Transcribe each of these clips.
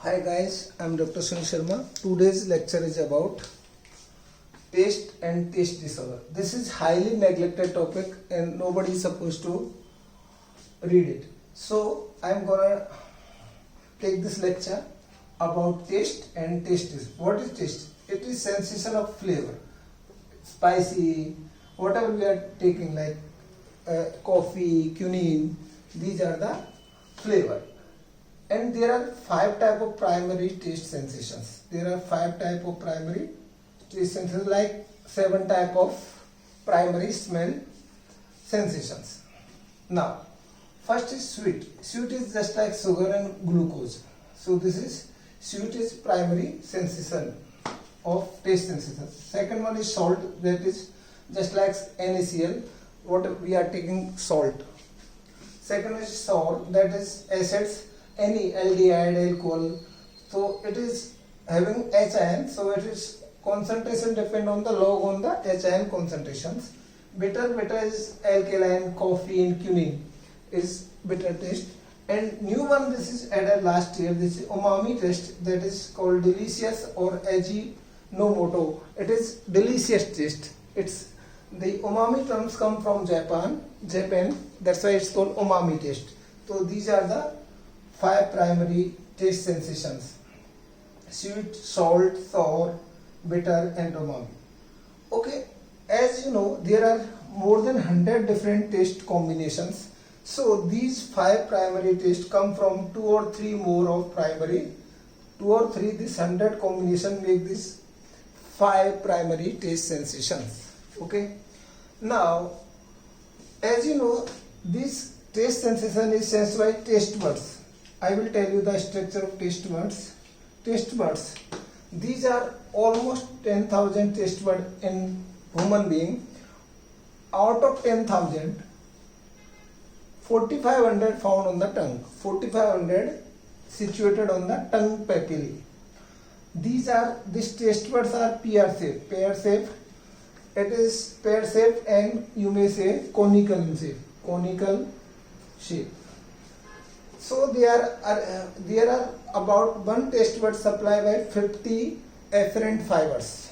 Hi guys, I am Dr. Sunil Sharma. Today's lecture is about taste and taste disorder. This is highly neglected topic and nobody is supposed to read it. So I am gonna take this lecture about taste and taste disorder. What is taste? It is sensation of flavor, spicy, whatever we are taking like coffee, quinine. These are the flavor. And there are 5 type of primary taste sensations. There are 5 type of primary taste sensations, like 7 type of primary smell sensations. Now, first is sweet. Sweet is just like sugar and glucose. So this is sweet is primary sensation of taste sensation. Second one is salt, that is just like NaCl. What we are taking salt. Second is sour, that is acids. Any aldehyde, alcohol, so it is having H ion, so it is concentration depend on the log on the H ion concentrations. Bitter is alkaline, coffee and quinine is bitter taste. And new one, this is added last year, this is umami taste, that is called delicious or Ajinomoto. It is delicious taste. It's the umami terms come from Japan, that's why it's called umami taste. So these are the 5 primary taste sensations: sweet, salt, sour, bitter and umami. Okay, as you know, there are more than 100 different taste combinations. So these 5 primary tastes come from 2 or 3 more of primary. 2 or 3, this 100 combination make this 5 primary taste sensations. Okay, now as you know, this taste sensation is sensed by taste buds. I will tell you the structure of taste buds. Taste buds, these are almost 10,000 taste buds in human being. Out of 10,000, 4,500 found on the tongue. 4,500 situated on the tongue papillae. These taste buds are pear-shaped. It is pear-shaped and you may say conical in shape. Conical shape. So there are about 1 taste bud supplied by 50 afferent fibers,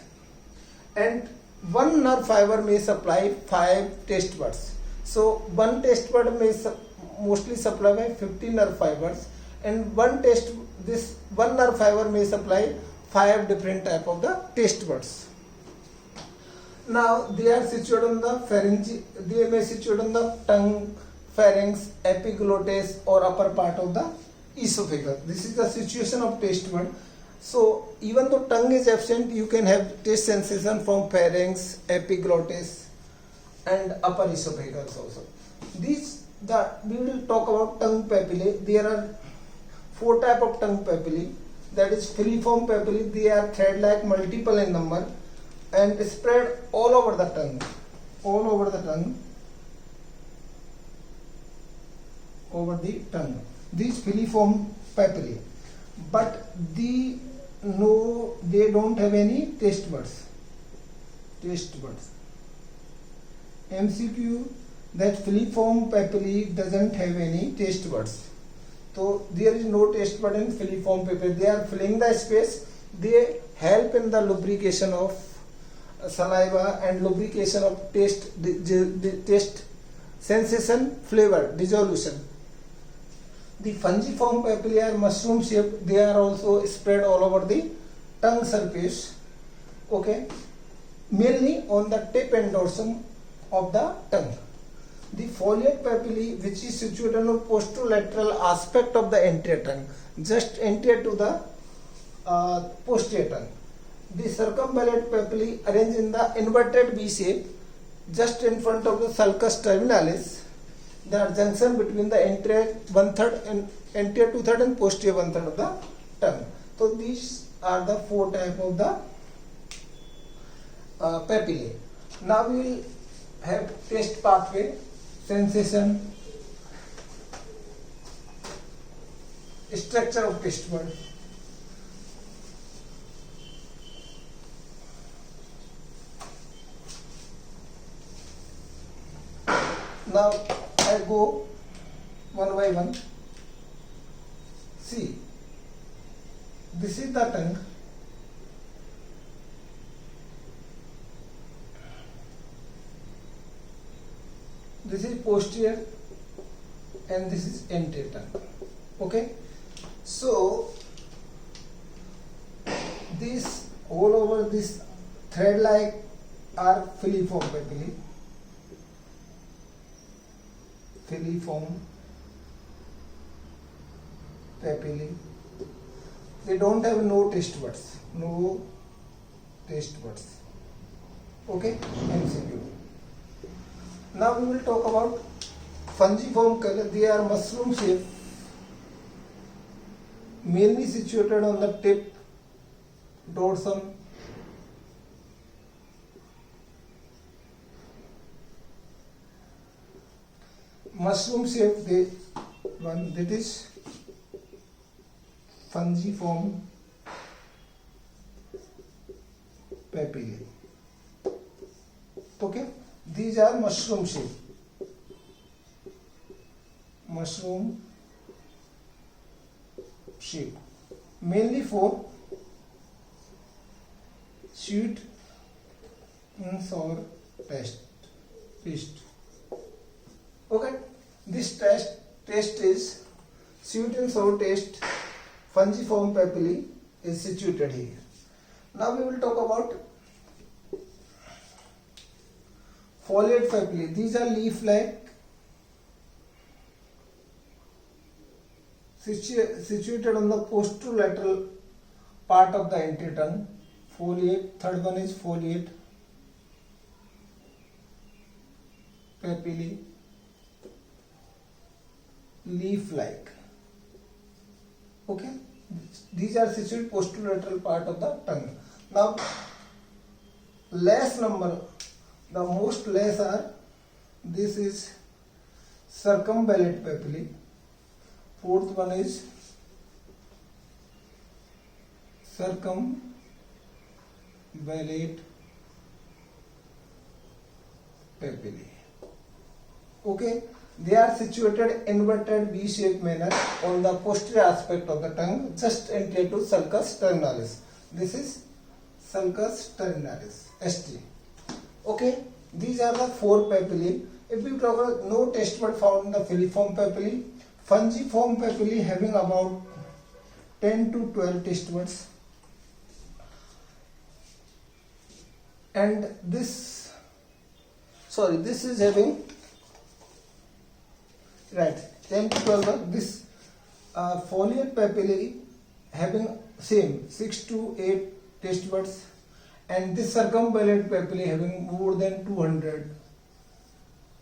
and 1 nerve fiber may supply 5 taste buds. So 1 taste bud may mostly supply by 50 nerve fibers, and 1 nerve fiber may supply 5 different type of the taste buds. Now they are situated on the pharynx. They may situate on the tongue, pharynx, epiglottis or upper part of the esophagus. This is the situation of taste bud. So even though tongue is absent, you can have taste sensation from pharynx, epiglottis and upper esophagus also. We will talk about tongue papillae. There are 4 type of tongue papillae, that is filiform papillae. They are thread-like, multiple in number and spread all over the tongue. Over the tongue, these filiform papillae, but they don't have any taste buds. MCQ, that filiform papillae doesn't have any taste buds. So there is no taste bud in filiform papillae. They are filling the space. They help in the lubrication of saliva and lubrication of taste sensation, flavor, dissolution. The fungiform papillae are mushroom shaped. They are also spread all over the tongue surface. Okay, mainly on the tip and dorsum of the tongue. The foliate papillae, which is situated on the posterolateral aspect of the anterior tongue, just anterior to the posterior tongue. The circumvallate papillae arranged in the inverted V shape, just in front of the sulcus terminalis, the junction between the anterior 1/3 and anterior 2/3 and posterior 1/3 of the tongue. So these are the 4 type of the papillae. Now we will have taste pathway, sensation, structure of taste bud. Now I go one by one. See, This is the tongue. This is posterior and this is anterior tongue. Okay, so this all over this thread like are filiform papillae. Filiform papillae. They don't have no taste buds. No taste buds. Okay, MCQ. Now we will talk about fungiform color. They are mushroom shape, mainly situated on the tip, dorsum, mushroom shape. They one that is fungiform papillae. Okay, these are mushroom shape. Mushroom shape, mainly for sweet and sour taste. Okay, this taste is sweet and sour taste. Fungiform papillae is situated here. Now we will talk about foliate papillae. These are leaf-like, situated on the posterolateral part of the anterior tongue. Foliate. Third one is foliate papillae, leaf-like. Okay, these are situated posterolateral part of the tongue. Now, less number, the most less are, this is circumvallate papillae. Fourth one is circumvallate papillae. Okay, they are situated inverted V-shaped manner on the posterior aspect of the tongue, just anterior to sulcus terminalis. This is sulcus terminalis, ST. Okay, these are the four papillae. If we talk about no taste bud found in the filiform papillae, fungiform papillae having about 10 to 12 taste buds, and this is having 10 to 12. This foliate papillae having same 6 to 8 taste buds, and this circumvallate papillae having more than 200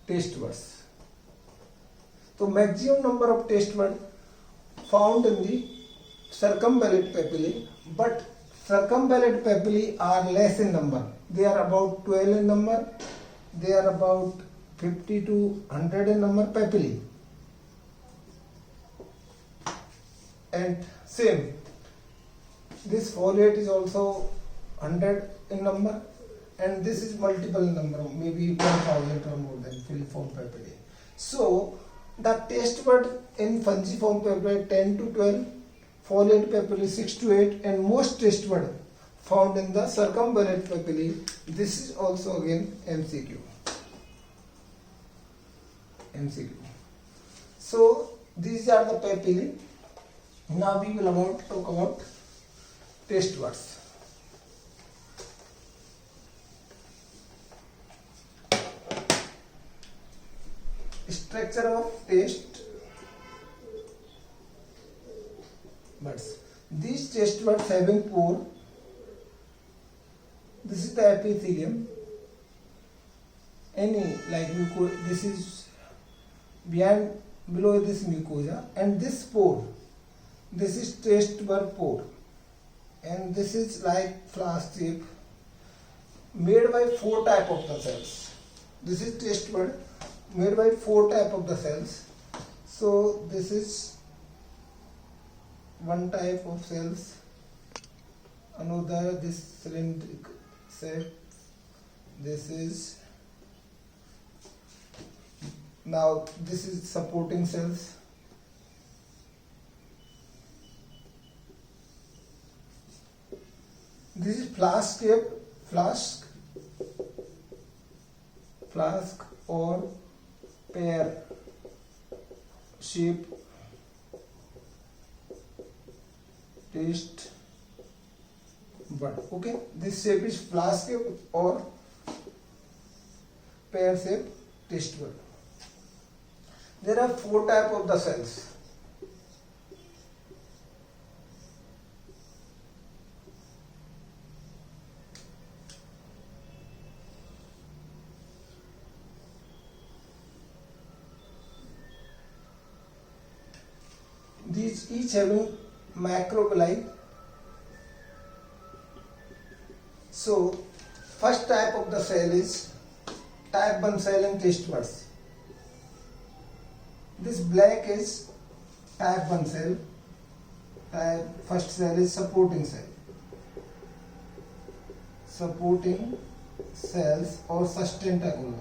taste buds. So maximum number of taste buds found in the circumvallate papillae, but circumvallate papillae are less in number. They are about 12 in number. They are about 50 to 100 in number papillae. And same, this foliate is also 100 in number, and this is multiple in number, maybe 1000 or more than filiform papillae. So the taste bud in fungiform papillae 10 to 12, foliate papillae 6 to 8, and most taste bud found in the circumvallate papillae. This is also again MCQ. So these are the papillae. Now we will talk about taste buds. Structure of taste buds. These taste buds having pore. This is the epithelium. This is below this mucosa, and this pore. This is taste bud pore, and this is like flask shape, made by 4 type of the cells. This is taste bud made by 4 type of the cells. So this is one type of cells, another this cylindric shape. This is, now this is supporting cells. This is flask shape, flask or pear shape taste bud. Okay, this shape is flask shape or pear shape taste bud. There are 4 types of the cells. These each having macrovilli. So first type of the cell is type 1 cell in taste buds. This black is type 1 cell. First cell is supporting cell. Supporting cells or sustentacular.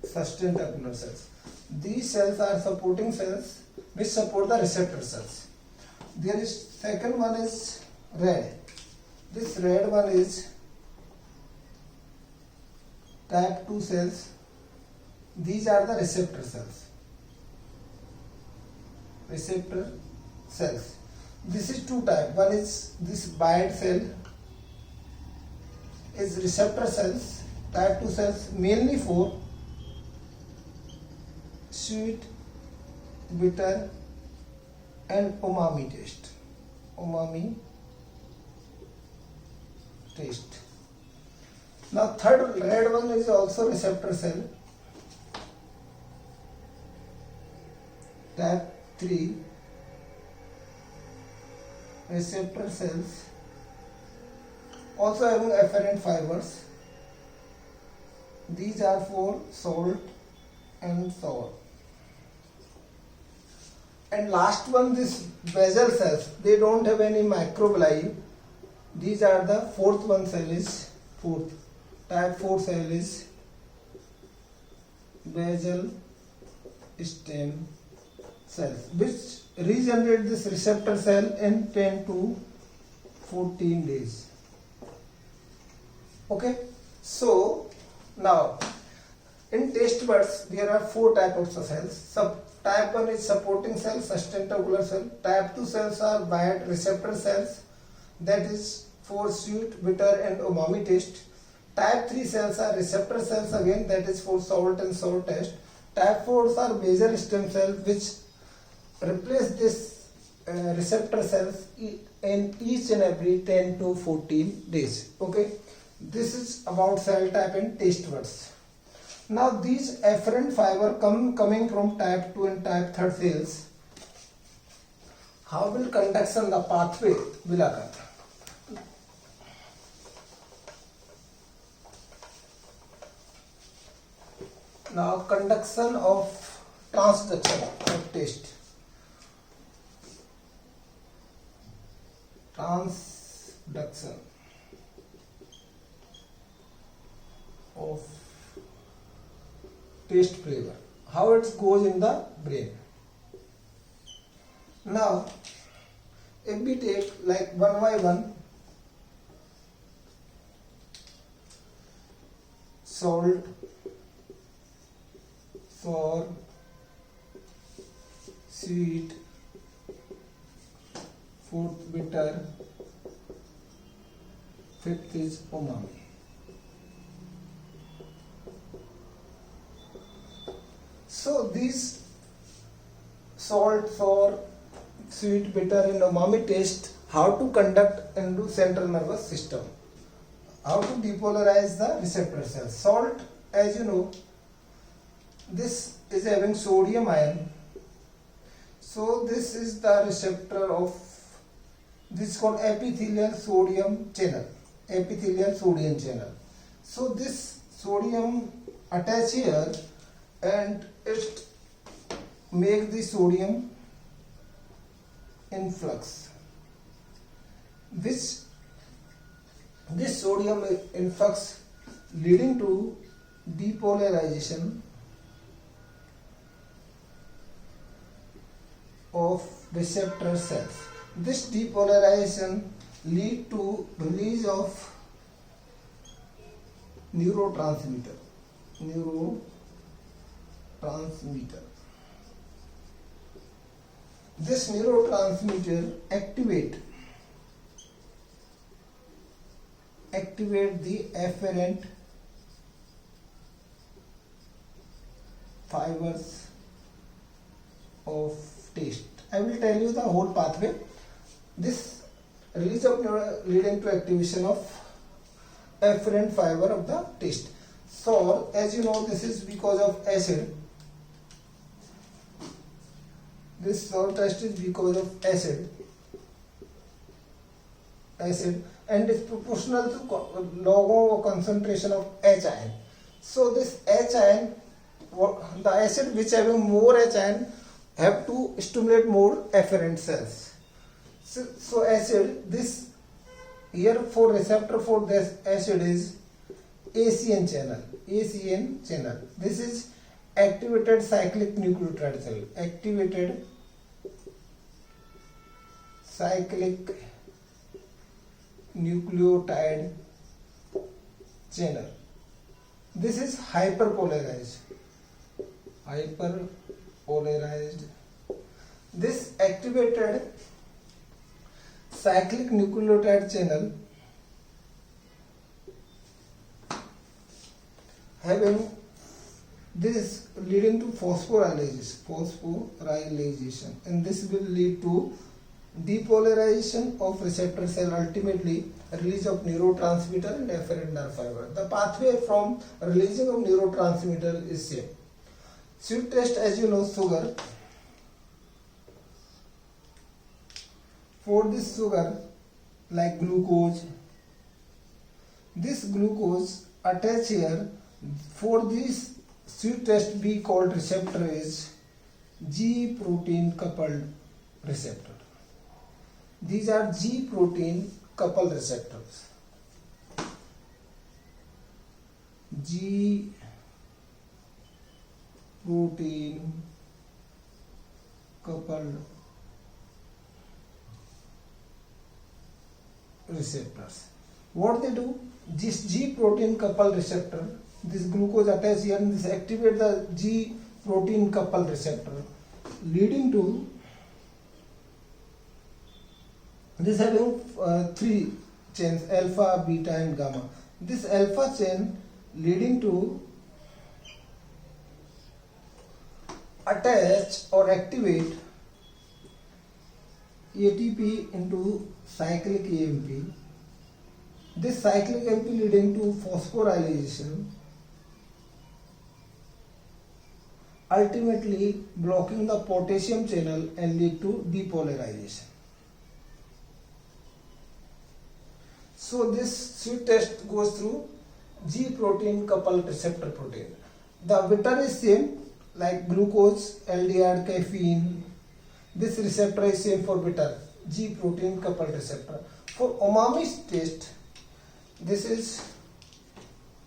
Sustentacular cells. These cells are supporting cells which support the receptor cells. There is second one is red. This red one is type 2 cells. These are the receptor cells. Receptor cells. This is 2 type. One is this bind cell is receptor cells. Type 2 cells mainly for sweet, bitter and umami taste. Umami taste. Now third red one is also receptor cell. Type 3 receptor cells also having afferent fibers. These are for salt and sour. And last one, this basal cells, they don't have any macrovilli. These are the fourth one cell is type 4 cell is basal stem cells, which regenerate this receptor cell in 10 to 14 days. Okay, so now in taste buds there are 4 types of cells. Type 1 is supporting cell, sustentacular cell. Type 2 cells are bind receptor cells, that is for sweet, bitter and umami taste. Type 3 cells are receptor cells again, that is for salt and sour taste. Type 4s are basal stem cells which replace this receptor cells in each and every 10 to 14 days. Okay, this is about cell type and taste buds. Now these afferent fiber coming from type 2 and type 3 cells, how will conduction the pathway will occur? Now conduction of transduction of taste. Transduction of taste flavor, how it goes in the brain. Now if we take like one by one, salt, sour, sweet, fourth bitter, fifth is umami. So these salt, sour, sweet, bitter and umami taste, how to conduct into central nervous system, how to depolarize the receptor cells. Salt, as you know, this is having sodium ion, so this is the receptor of, this is called epithelial sodium channel. Epithelial sodium channel. So this sodium attach here and it make the sodium influx, which this sodium influx leading to depolarization of receptor cells. This depolarization lead to release of neurotransmitter. This neurotransmitter activate the afferent fibers of taste. I will tell you the whole pathway. This release of leading to activation of afferent fiber of the taste. So, as you know, this is because of acid. This sour taste is because of acid, and is proportional to log or concentration of H ion. So this H ion, the acid which having more H ion have to stimulate more afferent cells. So acid, this here for receptor for this acid is ACN channel. This is activated cyclic nucleotide cell. Activated cyclic nucleotide channel. This is hyperpolarized. This activated cyclic nucleotide channel having this leading to phosphorylation, and this will lead to depolarization of receptor cell, ultimately release of neurotransmitter and afferent nerve fiber. The pathway from releasing of neurotransmitter is same. Sweet taste, as you know, sugar. For this sugar, like glucose, this glucose attach here. For this sweet taste be called receptor is G protein coupled receptor. These are G protein coupled receptors. G protein coupled receptors. What they do? This G protein coupled receptor, this glucose attached here, and this activate the G protein coupled receptor, leading to this having three chains, alpha, beta and gamma. This alpha chain leading to attach or activate ATP into cyclic AMP. This cyclic AMP leading to phosphorylation, ultimately blocking the potassium channel and lead to depolarization. So this sweet taste goes through G protein coupled receptor protein. The bitter is same, like glucose, aldehyde, caffeine. This receptor is same for bitter, G protein coupled receptor. For umami taste, this is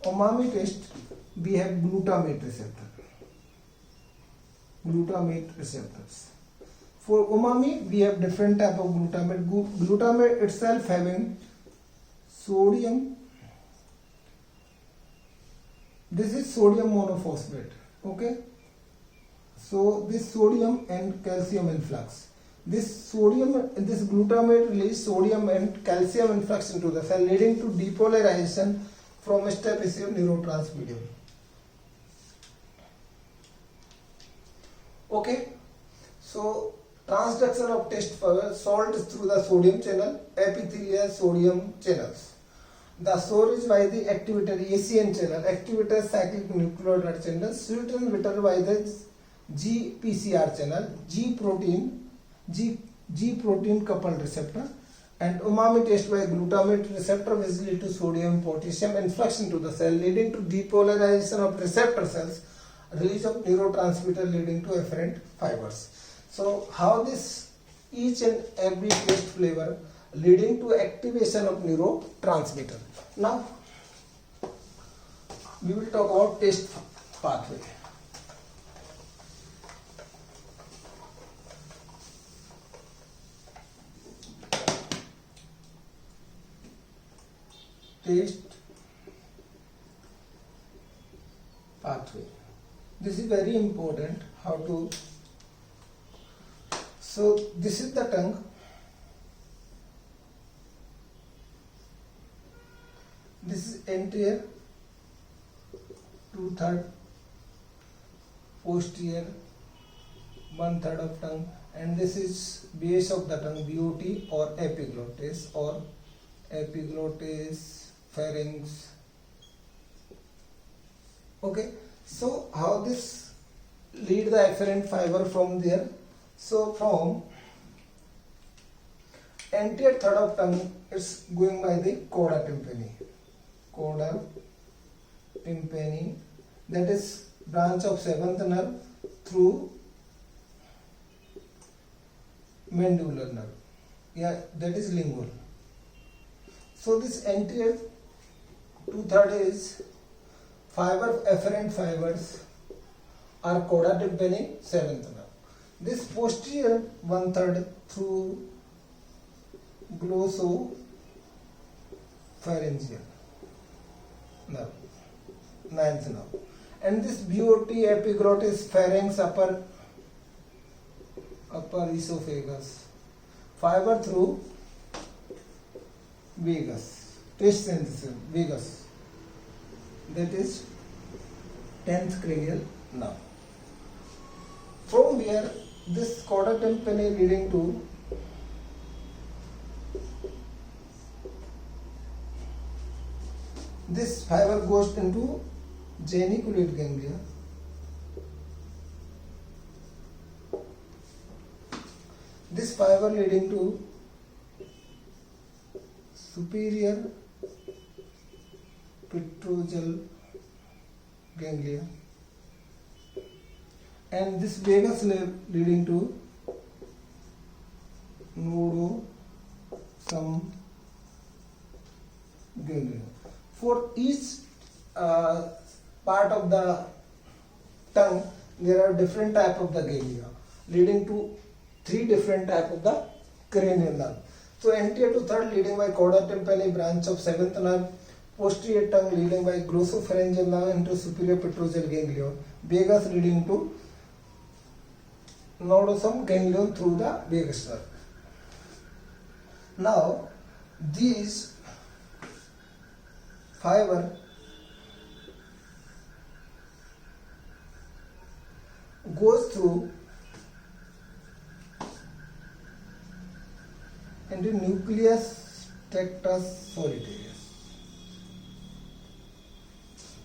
umami taste, we have glutamate receptor. Glutamate receptors. For umami, we have different type of glutamate. Glutamate itself having sodium. This is sodium monophosphate. Okay. So this sodium and calcium influx. This glutamate release sodium and calcium influx into the cell, leading to depolarization from step-passive neurotransmitter. Okay. So transduction of taste fiber, salt is through the sodium channel, epithelial sodium channels. The sour is by the activated ACN channel, activated cyclic nucleotide channel, sweet and bitter by the GPCR channel, G protein coupled receptor, and umami taste by glutamate receptor which lead to sodium and potassium influx into the cell, leading to depolarization of receptor cells, release of neurotransmitter leading to afferent fibers. So how this each and every taste flavor leading to activation of neurotransmitter. Now we will talk about taste pathway. taste pathway. This is very important. How to? So this is the tongue. This is anterior, 2/3, posterior, 1/3 of tongue, and this is base of the tongue, BOT or epiglottis, pharynx. Okay, so how this lead the afferent fiber from there? So from anterior third of tongue, it's going by the coda tympani, that is branch of seventh nerve through mandibular nerve. Yeah, that is lingual. So this anterior 2/3 is afferent fibers are coda tympani, seventh nerve. This posterior 1/3 through glossopharyngeal nerve, ninth nerve, and this BOT epiglottis, pharynx, upper esophagus, fiber through vagus, taste sensation, vagus, that is 10th cranial nerve. From where this coda tympani leading to this fiber goes into geniculate ganglia. This fiber leading to superior petrosal ganglia, and this vagus leading to nodosum ganglia. For each part of the tongue, there are different type of the ganglia leading to 3 different type of the cranial nerve. So anterior to third leading by coda tympani, branch of seventh nerve, posterior tongue leading by glossopharyngeal nerve into superior petrosal ganglion, vagus leading to nodosum ganglion through the vagus nerve. Now these fiber goes through into nucleus tractus solitarius.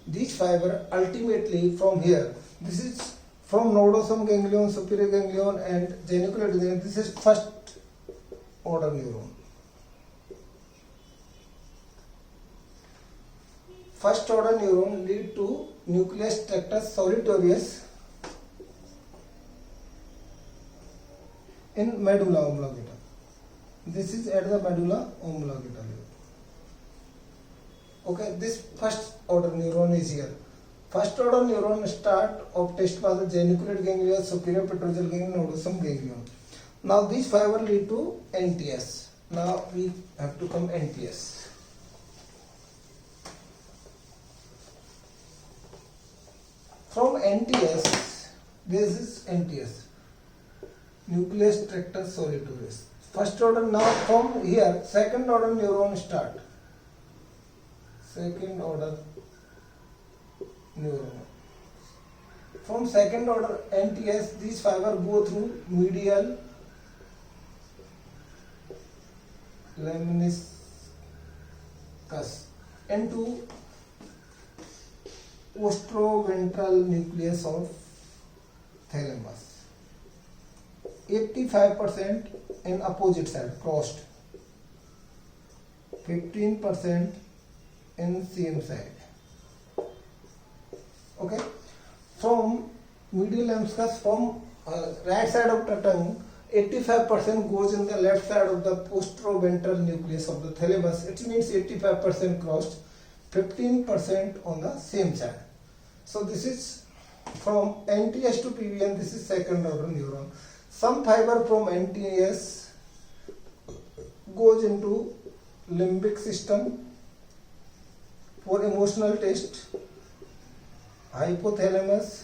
These fiber ultimately from here, this is from nodosum ganglion, superior ganglion, and geniculate ganglion. This is first order neuron. First order neuron lead to nucleus tractus solitarius in medulla oblongata. This is at the medulla oblongata level. Okay, this first order neuron is here. First order neuron start of taste by the geniculate ganglion, superior petrosal ganglion, nodosum ganglion. Now these fiber lead to NTS. Now we have to come NTS. From NTS, this is NTS, nucleus tractus solitarius. First order. Now from here, second order neuron start. Second order neuron. From second order NTS, these fiber go through medial lemniscus into ostroventral nucleus of thalamus. 85% in opposite side, crossed. 15% in same side. Okay. From medial lemniscus, from right side of the tongue, 85% goes in the left side of the postroventral nucleus of the thalamus. It means 85% crossed, 15% on the same side. So this is from NTS to PVN. This is second order neuron. Some fiber from NTS goes into limbic system For emotional taste, hypothalamus,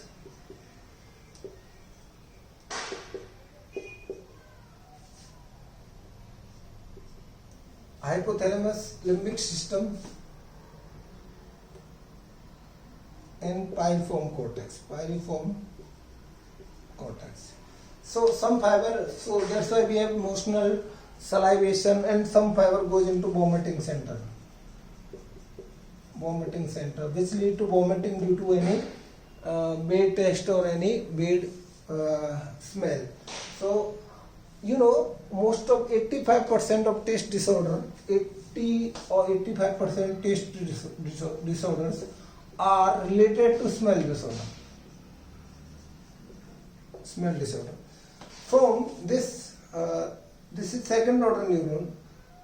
limbic system, and piriform cortex. So some fiber, so that's why we have emotional, salivation, and some fiber goes into vomiting center, which lead to vomiting due to any bad taste or any bad smell. So most of 85% of taste disorder, 80 or 85% taste disorders are related to smell disorder. From this, this is second order neuron,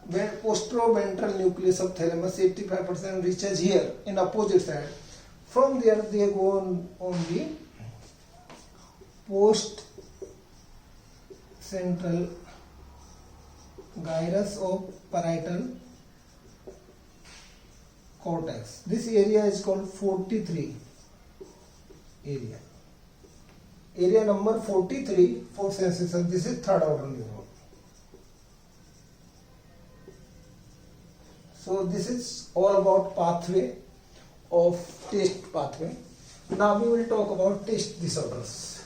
where posteroventral nucleus of thalamus 85% reaches here in opposite side. From there they go on the post central gyrus of parietal cortex. This area is called 43 area. Area number 43 for sensation. This is third order neuron. So this is all about pathway of taste pathway. Now we will talk about taste disorders.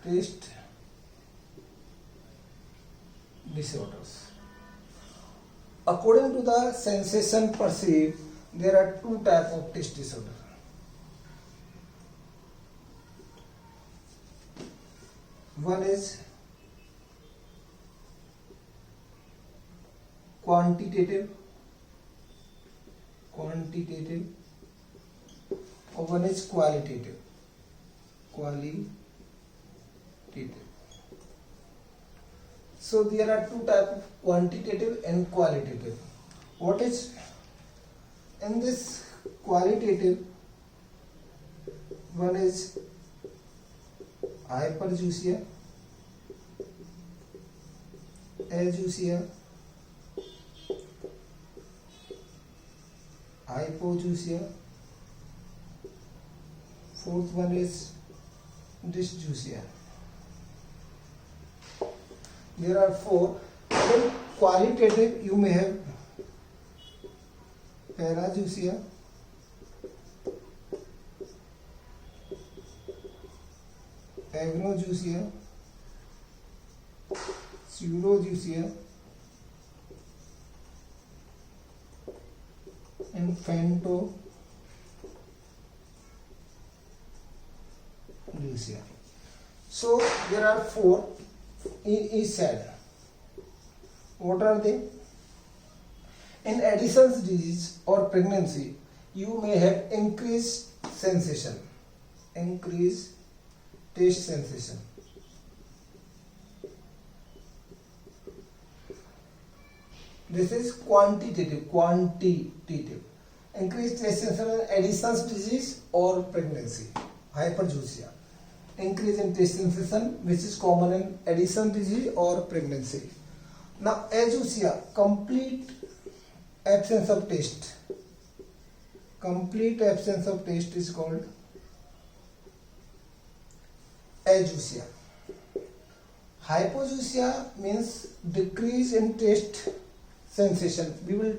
Taste disorders. According to the sensation perceived, there are two types of taste disorder. One is quantitative, or one is qualitative. So there are two types of quantitative and qualitative. What is in this qualitative? One is hypergeusia, ageusia, hypogeusia. Fourth one is dysgeusia. There are four. In qualitative, you may have parageusia, agnogeusia, pseudogeusia, and phantogeusia. So there are four in each side. What are they? In Addison's disease or pregnancy, you may have increased sensation, increased taste sensation. This is quantitative. Increased taste sensation in Addison's disease or pregnancy, hypergeusia. Increase in taste sensation, which is common in Addison's disease or pregnancy. Now, ageusia, complete absence of taste. Complete absence of taste is called ageusia. Hypogeusia means decrease in taste sensation. We will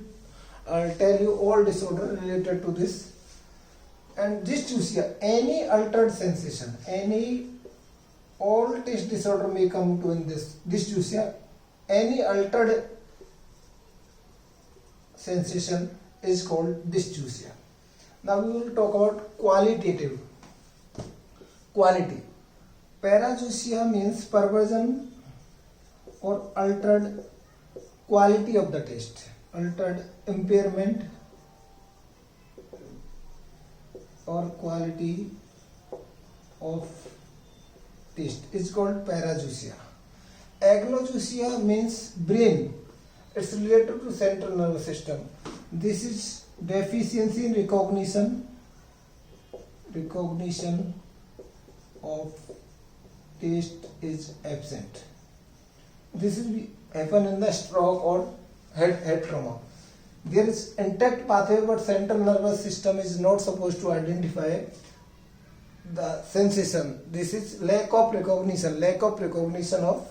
tell you all disorder related to this. And dysgeusia, any altered sensation, all taste disorder may come to in this dysgeusia. Any altered sensation is called dysgeusia. Now we will talk about qualitative. Quality. Parageusia means perversion or altered quality of the taste, altered impairment or quality of taste is called parageusia. Agnogeusia means brain. It's related to central nervous system. This is deficiency in recognition of taste is absent. This will happen in the stroke or head trauma. There is intact pathway, but central nervous system is not supposed to identify the sensation. This is lack of recognition. Lack of recognition of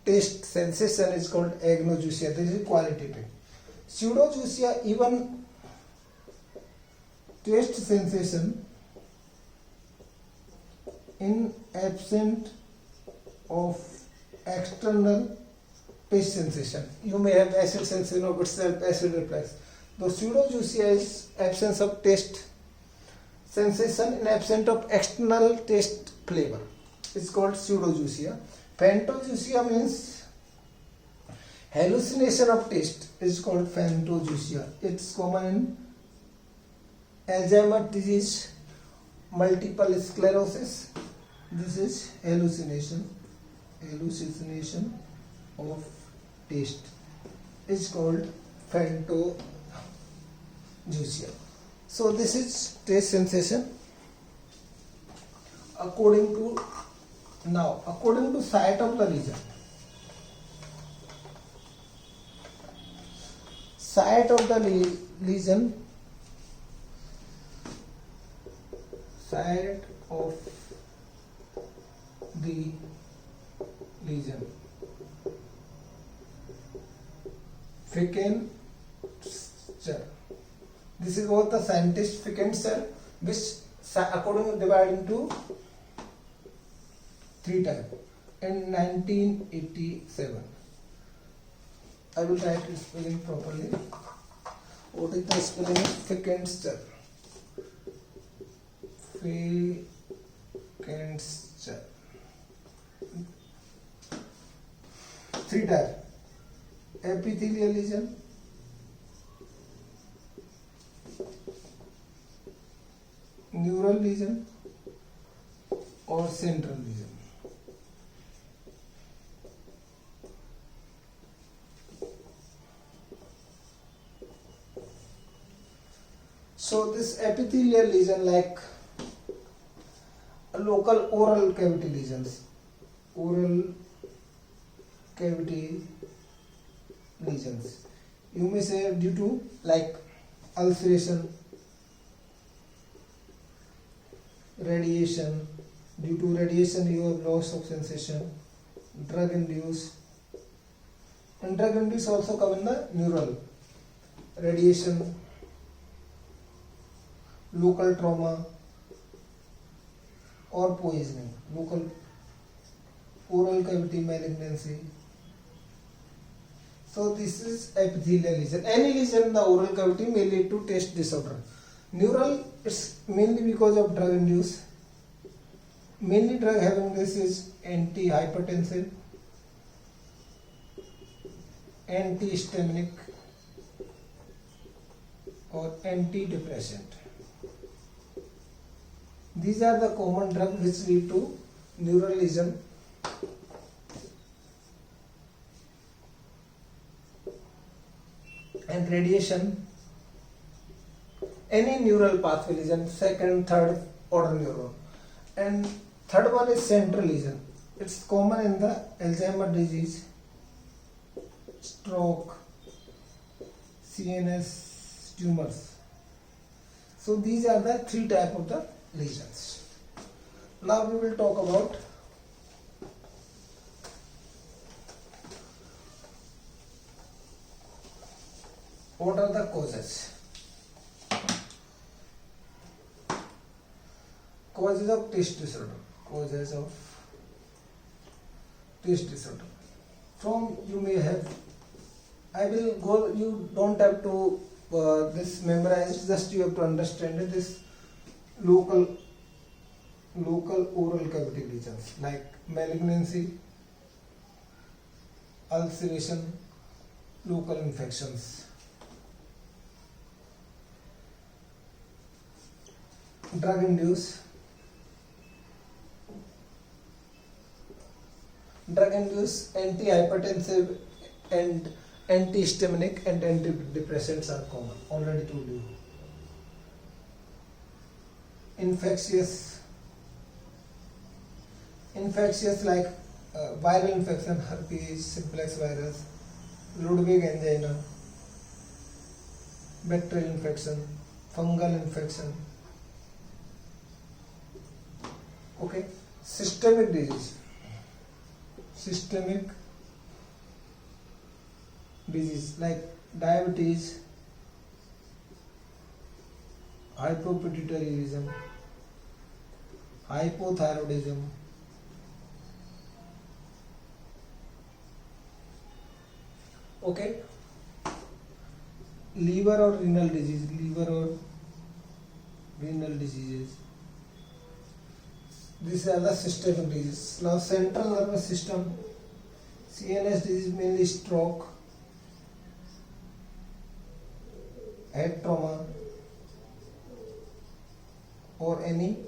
taste sensation is called agnosia. This is qualitative. Pseudojuicia, even taste sensation in absent of external taste sensation. You may have acid sensation of itself, acid reflex. The pseudojuicia is absence of taste sensation in absence of external taste flavor. It's called pseudojuicia. Phantojuicia means hallucination of taste. It's called phantojuicia. It's common in Alzheimer's disease, multiple sclerosis. This is hallucination of taste. It's called phantojuicia. So this is taste sensation. According to site of the lesion. Site of the lesion. Site of the lesion. Fickenscher. This is what the scientist Fickenscher, which according to divide into 3 types in 1987. I will try to spell it properly. What is the spelling of Fickenscher? Fickenscher. 3 types: epithelial lesion, neural lesion, or central lesion. So this epithelial lesion, like local oral cavity lesions, you may say due to like ulceration, radiation. Due to radiation you have loss of sensation, drug induced, and drug induced also come in the neural. Radiation, local trauma or poisoning, local oral cavity malignancy. So this is epithelial lesion. Any lesion in the oral cavity may lead to taste disorder. Neural, it's mainly because of drug induced. Mainly drug having this is antihypertensive, antihistaminic, or antidepressant. These are the common drugs which lead to neural lesion. And radiation, any neural pathway lesion, second, third order neuron. And third one is central lesion. It's common in the Alzheimer's disease, stroke, CNS tumors. So these are the 3 types of the lesions. Now we will talk about what are the causes. Causes of taste disorder. Causes of taste disorder. From you may have, I will go, you don't have to this memorize, just you have to understand it. This local oral cavity lesions like malignancy, ulceration, local infections. Drug induced antihypertensive and antihistaminic and antidepressants are common. Already told you. Infectious Infectious like viral infection, herpes, simplex virus, Ludwig angina, bacterial infection, fungal infection. Okay, systemic disease. Systemic disease like diabetes, hypopituitarism, hypothyroidism, okay, liver or renal disease, liver or renal diseases. These are the systemic diseases. Now central nervous system, CNS disease mainly stroke, head trauma or any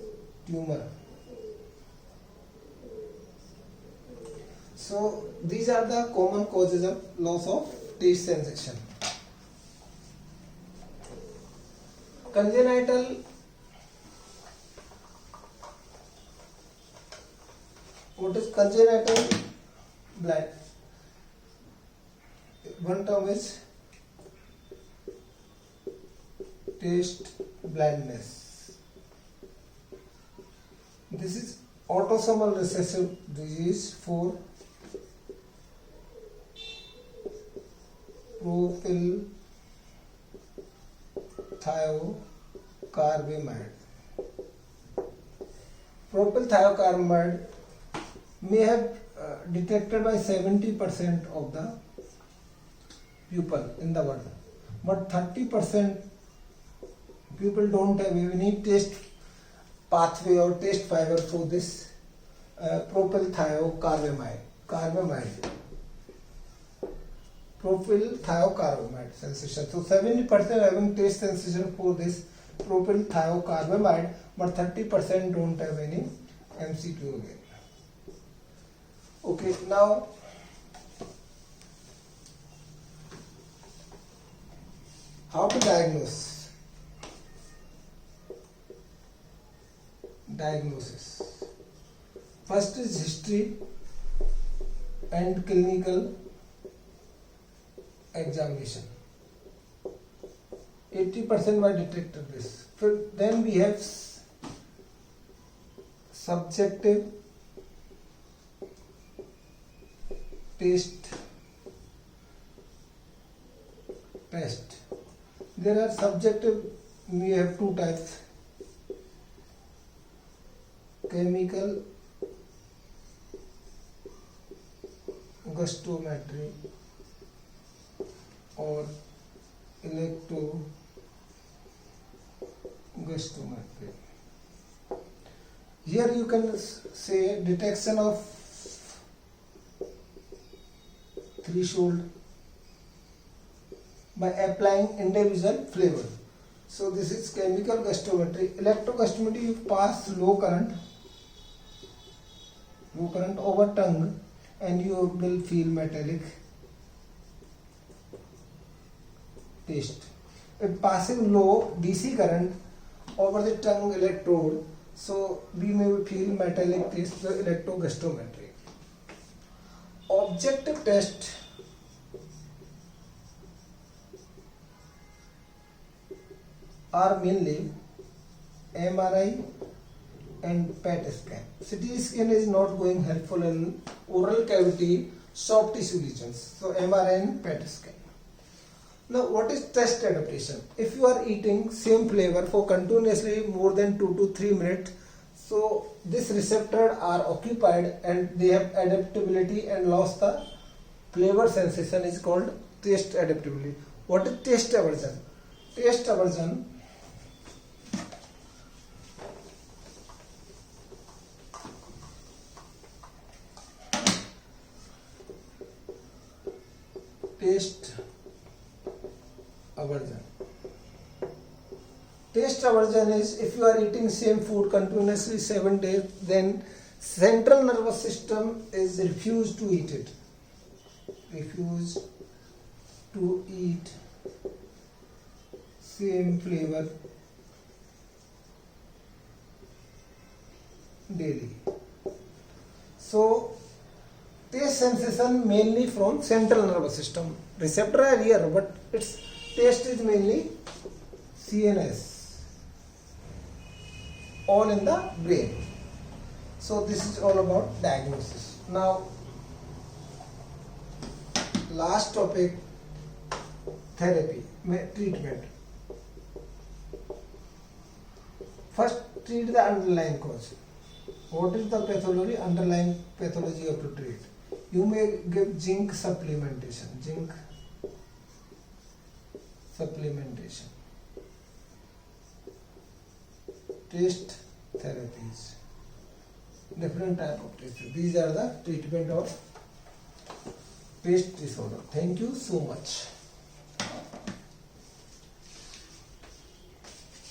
tumor. So these are the common causes of loss of taste sensation. Congenital, what is congenital blind? One term is taste blindness. This is autosomal recessive disease for propylthiocarbyamide. Propylthiocarbyamide may have detected by 70% of the people in the world, but 30% people don't have any taste pathway or taste fiber for this propylthiocarbyamide. Propylthiocarbyamide sensation. So 70% having taste sensation for this propylthiocarbyamide, but 30% don't have any MCQ again. Okay, now how to diagnose? Diagnosis. First is history and clinical examination. 80% were detected this. Then we have subjective taste test. There are subjective, we have two types: chemical gustometry or electrogustometry. Here you can say detection of threshold by applying individual flavor. So this is chemical gustometry. Electrogustometry, you pass low current over tongue and you will feel metallic taste. It passing low DC current over the tongue electrode, so we may feel metallic taste, the electrogustometry. Objective test are mainly MRI and PET scan. CT scan is not going helpful in oral cavity, soft tissue lesions. So MRI and PET scan. Now what is taste adaptation? If you are eating same flavor for continuously more than 2 to 3 minutes, so this receptor are occupied and they have adaptability and lost the flavor sensation is called taste adaptability. What is taste aversion? Taste aversion taste aversion. Taste aversion is if you are eating same food continuously 7 days, then central nervous system is refused to eat it. Refuse to eat same flavor daily. So taste sensation mainly from central nervous system. Receptor are here, but its taste is mainly CNS, all in the brain. So this is all about diagnosis. Now last topic, therapy, treatment. First, treat the underlying cause. What is the pathology? Underlying pathology you have to treat. You may give zinc supplementation. Zinc supplementation. Taste therapies. Different type of taste. These are the treatment of taste disorder. Thank you so much.